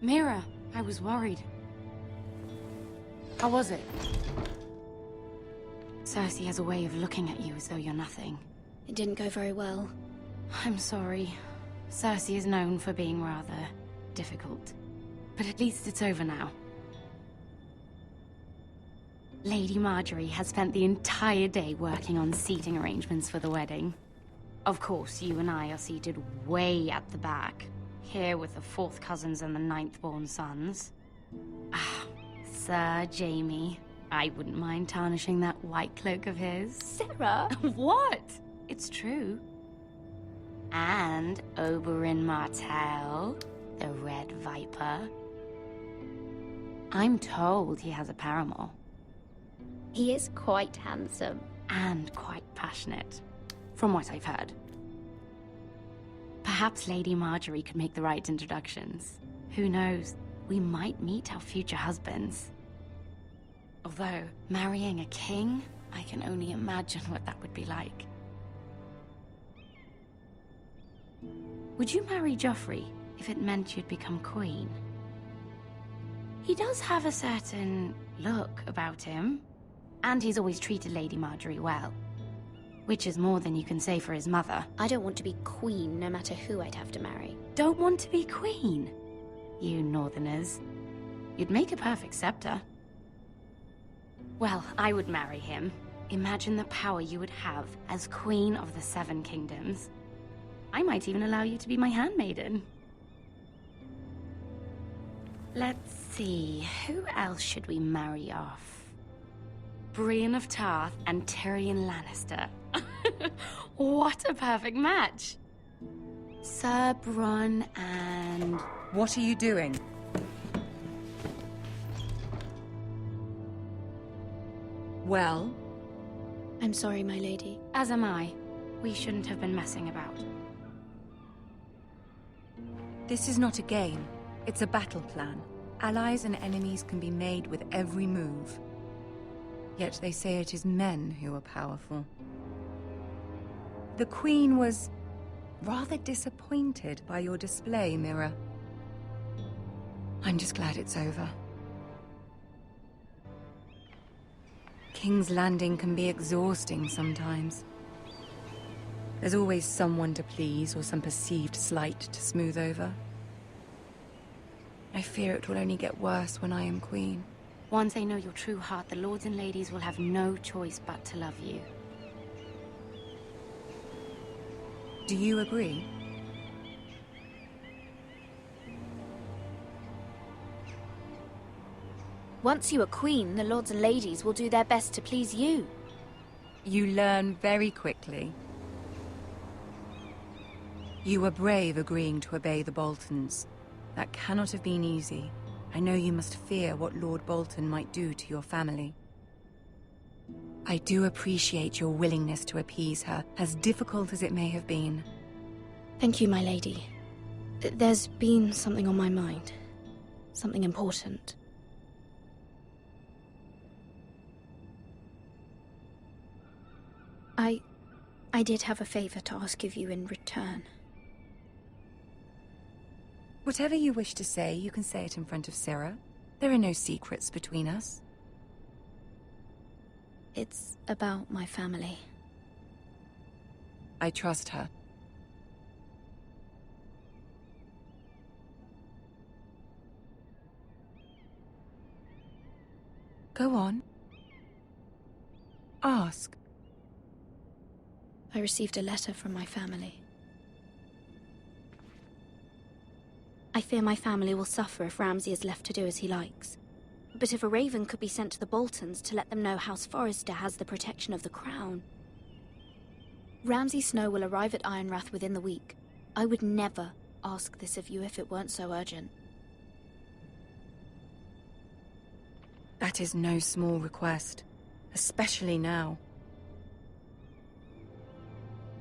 Mira, I was worried. How was it? Cersei has a way of looking at you as though you're nothing. It didn't go very well. I'm sorry. Cersei is known for being rather difficult. But at least it's over now. Lady Marjorie has spent the entire day working on seating arrangements for the wedding. Of course, you and I are seated way at the back, here with the 4th cousins and the 9th-born sons. Ah, Sir Jaime. I wouldn't mind tarnishing that white cloak of his. Sarah! What? It's true. And Oberyn Martell, the Red Viper. I'm told he has a paramour. He is quite handsome. And quite passionate, from what I've heard. Perhaps Lady Marjorie could make the right introductions. Who knows? We might meet our future husbands. Although, marrying a king, I can only imagine what that would be like. Would you marry Joffrey if it meant you'd become queen? He does have a certain look about him, and he's always treated Lady Marjorie well. Which is more than you can say for his mother. I don't want to be queen, no matter who I'd have to marry. Don't want to be queen? You northerners. You'd make a perfect scepter. Well, I would marry him. Imagine the power you would have as Queen of the 7 Kingdoms. I might even allow you to be my handmaiden. Let's see, who else should we marry off? Brienne of Tarth and Tyrion Lannister. What a perfect match! Sir Bronn and... What are you doing? Well? I'm sorry, my lady. As am I. We shouldn't have been messing about. This is not a game. It's a battle plan. Allies and enemies can be made with every move. Yet they say it is men who are powerful. The Queen was rather disappointed by your display, Mira. I'm just glad it's over. King's Landing can be exhausting sometimes. There's always someone to please or some perceived slight to smooth over. I fear it will only get worse when I am queen. Once they know your true heart, the lords and ladies will have no choice but to love you. Do you agree? Once you are queen, the lords and ladies will do their best to please you. You learn very quickly. You were brave agreeing to obey the Boltons. That cannot have been easy. I know you must fear what Lord Bolton might do to your family. I do appreciate your willingness to appease her, as difficult as it may have been. Thank you, my lady. There's been something on my mind. Something important. I did have a favor to ask of you in return. Whatever you wish to say, you can say it in front of Sarah. There are no secrets between us. It's about my family. I trust her. Go on. Ask. I received a letter from my family. I fear my family will suffer if Ramsay is left to do as he likes. But if a raven could be sent to the Boltons to let them know House Forrester has the protection of the crown. Ramsay Snow will arrive at Ironrath within the week. I would never ask this of you if it weren't so urgent. That is no small request, especially now.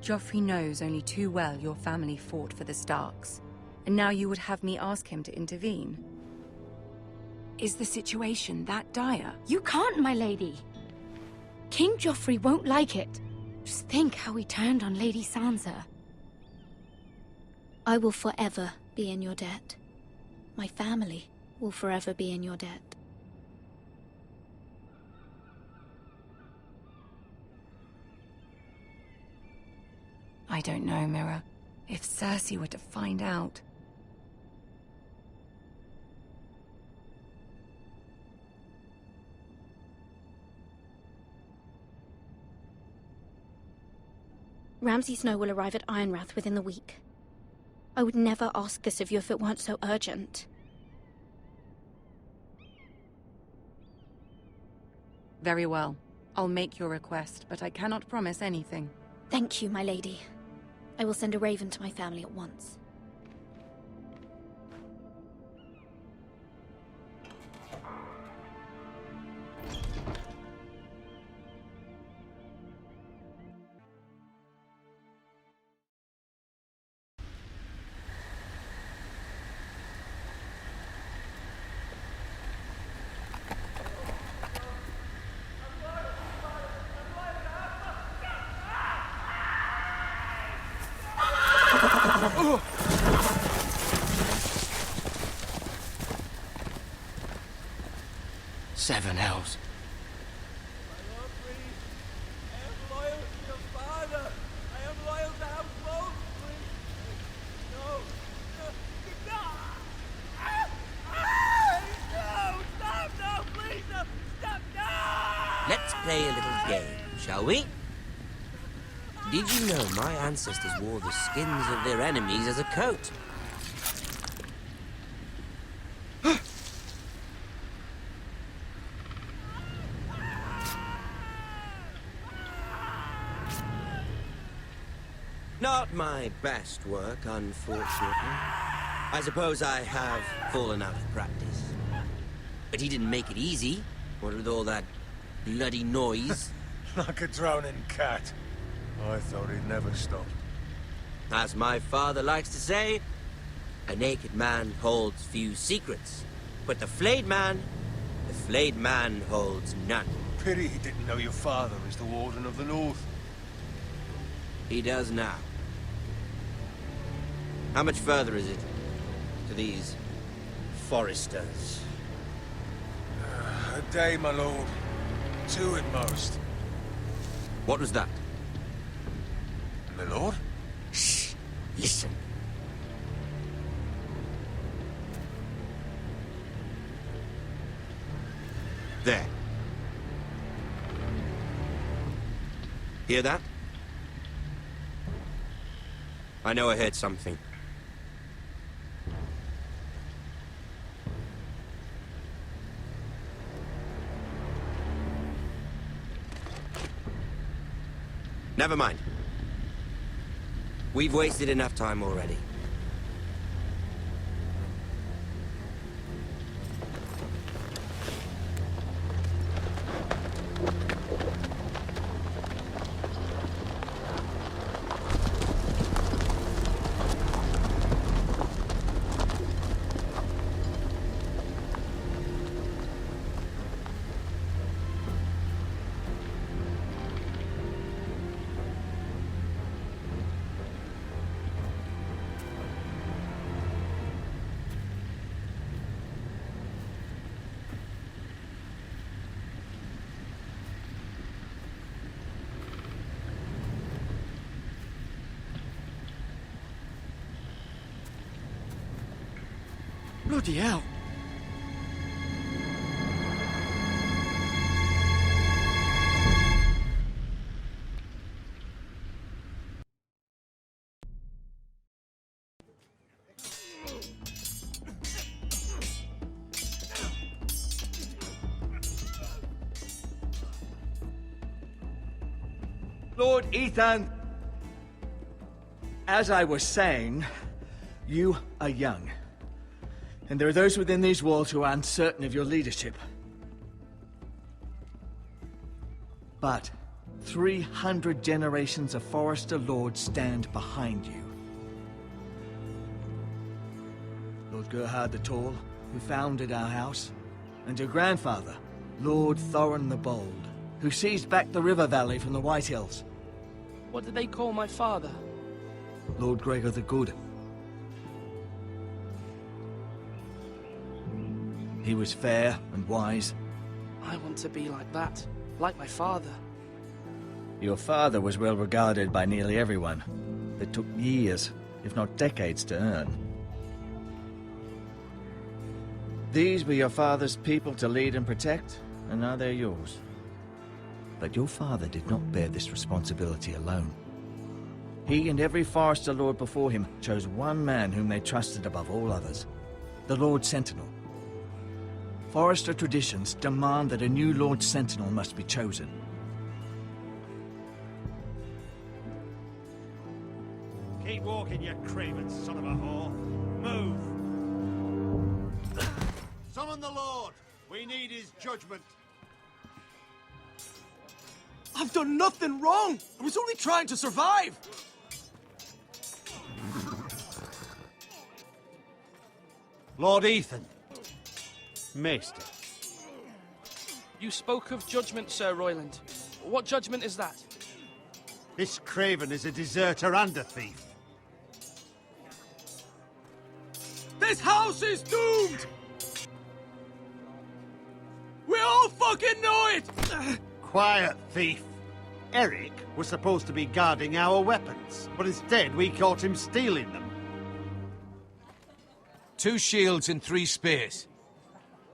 Joffrey knows only too well your family fought for the Starks, and now you would have me ask him to intervene. Is the situation that dire? You can't, my lady. King Joffrey won't like it. Just think how he turned on Lady Sansa. I will forever be in your debt. My family will forever be in your debt. I don't know, Mira. If Cersei were to find out... Ramsay Snow will arrive at Ironrath within the week. I would never ask this of you if it weren't so urgent. Very well. I'll make your request, but I cannot promise anything. Thank you, my lady. I will send a raven to my family at once. Seven hells. My lord, please. I am loyal to your father. I am loyal to House Bolt, please. No. No. No. No. Stop. No, please. No. Stop. No. Let's play a little game, shall we? Did you know my ancestors wore the skins of their enemies as a coat? Not my best work, unfortunately. I suppose I have fallen out of practice. But he didn't make it easy, what with all that bloody noise. Like a droning cat. I thought he'd never stop. As my father likes to say, a naked man holds few secrets. But the flayed man holds none. Pity he didn't know your father is the Warden of the North. He does now. How much further is it to these foresters? A day, my lord. 2 at most. What was that? My lord? Shh! Listen. There. Hear that? I know I heard something. Never mind. We've wasted enough time already. Bloody hell. Lord Ethan, as I was saying, you are young. And there are those within these walls who are uncertain of your leadership. But 300 generations of Forester Lords stand behind you. Lord Gerhard the Tall, who founded our house, and your grandfather, Lord Thorin the Bold, who seized back the river valley from the White Hills. What did they call my father? Lord Gregor the Good. He was fair and wise. I want to be like that. Like my father. Your father was well regarded by nearly everyone. It took years, if not decades, to earn. These were your father's people to lead and protect, and now they're yours. But your father did not bear this responsibility alone. He and every Forester Lord before him chose one man whom they trusted above all others, the Lord Sentinel. Forester traditions demand that a new Lord Sentinel must be chosen. Keep walking, you craven son of a whore. Move! Summon the Lord! We need his judgment. I've done nothing wrong! I was only trying to survive! Lord Ethan. Maester. You spoke of judgment, Sir Royland. What judgment is that? This craven is a deserter and a thief. This house is doomed! We all fucking know it! Quiet, thief. Eric was supposed to be guarding our weapons, but instead we caught him stealing them. 2 shields and 3 spears.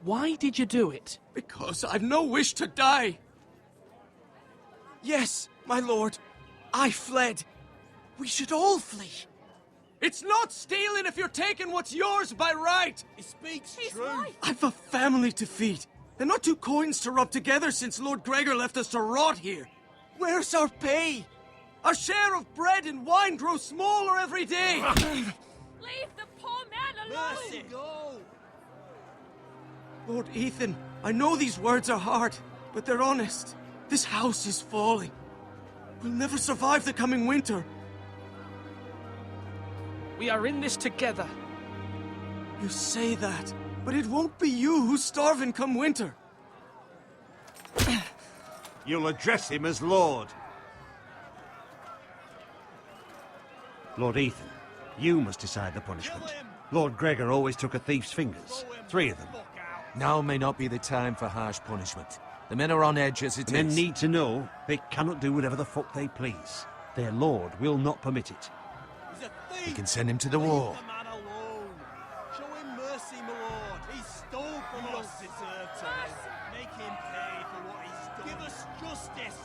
Why did you do it? Because I've no wish to die. Yes, my lord. I fled. We should all flee. It's not stealing if you're taking what's yours by right. He speaks true. I've a family to feed. They're not 2 coins to rub together since Lord Gregor left us to rot here. Where's our pay? Our share of bread and wine grows smaller every day. Leave the poor man alone! Mercy, go! Lord Ethan, I know these words are hard, but they're honest. This house is falling. We'll never survive the coming winter. We are in this together. You say that, but it won't be you who's starving come winter. You'll address him as Lord. Lord Ethan, you must decide the punishment. Lord Gregor always took a thief's fingers. 3 of them. Now may not be the time for harsh punishment. The men are on edge as it is. Men need to know they cannot do whatever the fuck they please. Their lord will not permit it. He's a thief! We can send him to the war. Leave the man alone. Show him mercy, my lord. He stole from us. Deserve to make him pay for what he's done. Give us justice.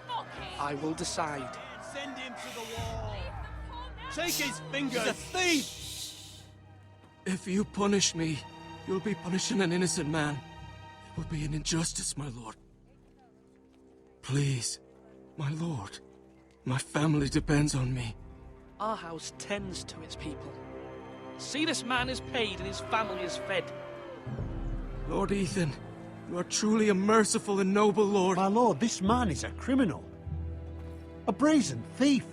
Fuck him! I will decide. Send him to the wall. Leave the poor man Take his fingers. He's a thief. If you punish me, you'll be punishing an innocent man. It will be an injustice, my lord. Please, my lord. My family depends on me. Our house tends to its people. See, this man is paid and his family is fed. Lord Ethan, you are truly a merciful and noble lord. My lord, this man is a criminal. A brazen thief.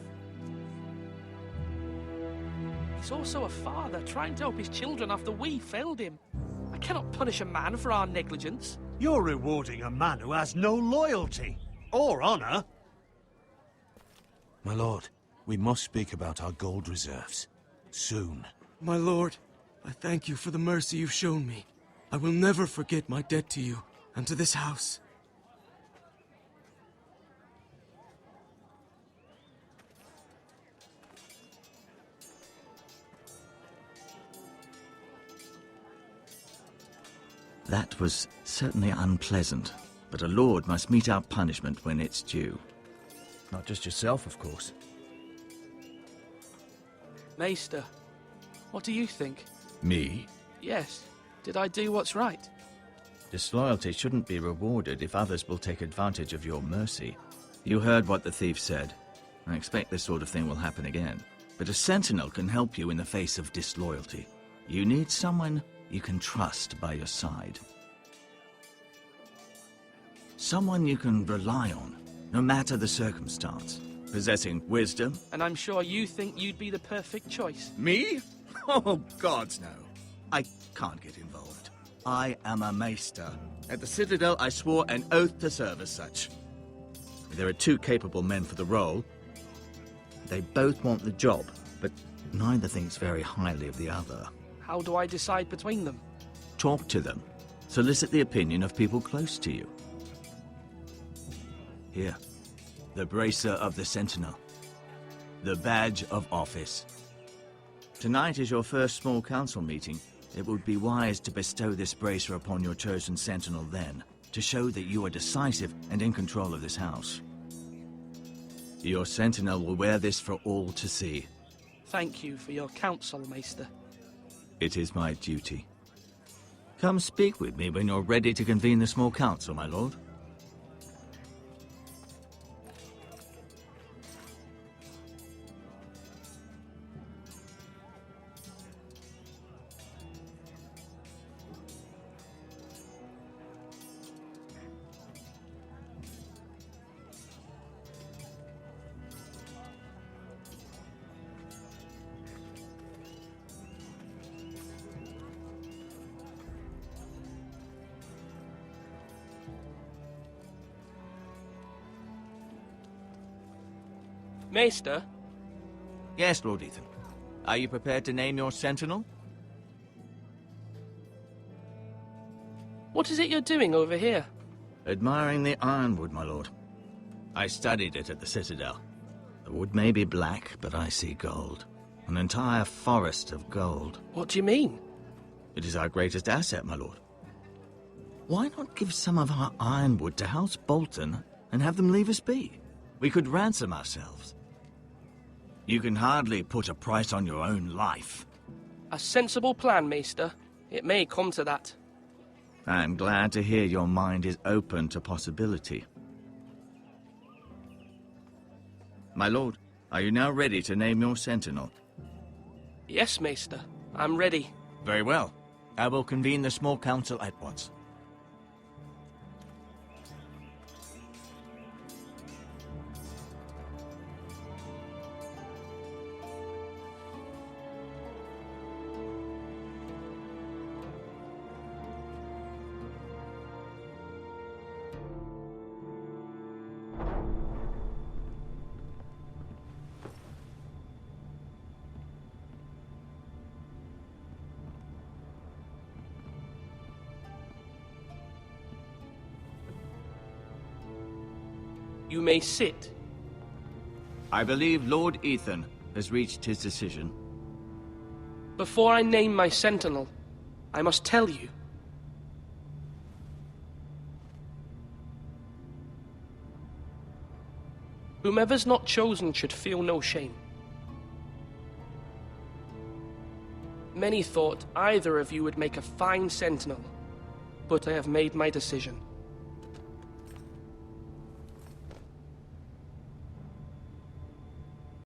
He's also a father trying to help his children after we failed him. I cannot punish a man for our negligence. You're rewarding a man who has no loyalty or honor. My lord, we must speak about our gold reserves. Soon. My lord, I thank you for the mercy you've shown me. I will never forget my debt to you and to this house. That was certainly unpleasant, but a lord must mete out punishment when it's due. Not just yourself, of course. Maester, what do you think? Me? Yes. Did I do what's right? Disloyalty shouldn't be rewarded if others will take advantage of your mercy. You heard what the thief said. I expect this sort of thing will happen again. But a sentinel can help you in the face of disloyalty. You need someone you can trust by your side. Someone you can rely on, no matter the circumstance. Possessing wisdom. And I'm sure you think you'd be the perfect choice. Me? Oh, gods no. I can't get involved. I am a maester. At the Citadel, I swore an oath to serve as such. There are 2 capable men for the role. They both want the job, but neither thinks very highly of the other. How do I decide between them? talk to them. Solicit the opinion of people close to you. Here, the bracer of the Sentinel. The badge of office. Tonight is your first small council meeting. It would be wise to bestow this bracer upon your chosen Sentinel then, to show that you are decisive and in control of this house. Your Sentinel will wear this for all to see. Thank you for your counsel, Maester. It is my duty. Come speak with me when you're ready to convene the small council, my lord. Maester? Yes, Lord Ethan. Are you prepared to name your Sentinel? What is it you're doing over here? Admiring the ironwood, my lord. I studied it at the Citadel. The wood may be black, but I see gold. An entire forest of gold. What do you mean? It is our greatest asset, my lord. Why not give some of our ironwood to House Bolton and have them leave us be? We could ransom ourselves. You can hardly put a price on your own life. A sensible plan, Maester. It may come to that. I'm glad to hear your mind is open to possibility. My lord, are you now ready to name your Sentinel? Yes, Maester. I'm ready. Very well. I will convene the small council at once. You may sit. I believe Lord Ethan has reached his decision. Before I name my Sentinel, I must tell you. Whomever's not chosen should feel no shame. Many thought either of you would make a fine Sentinel, but I have made my decision.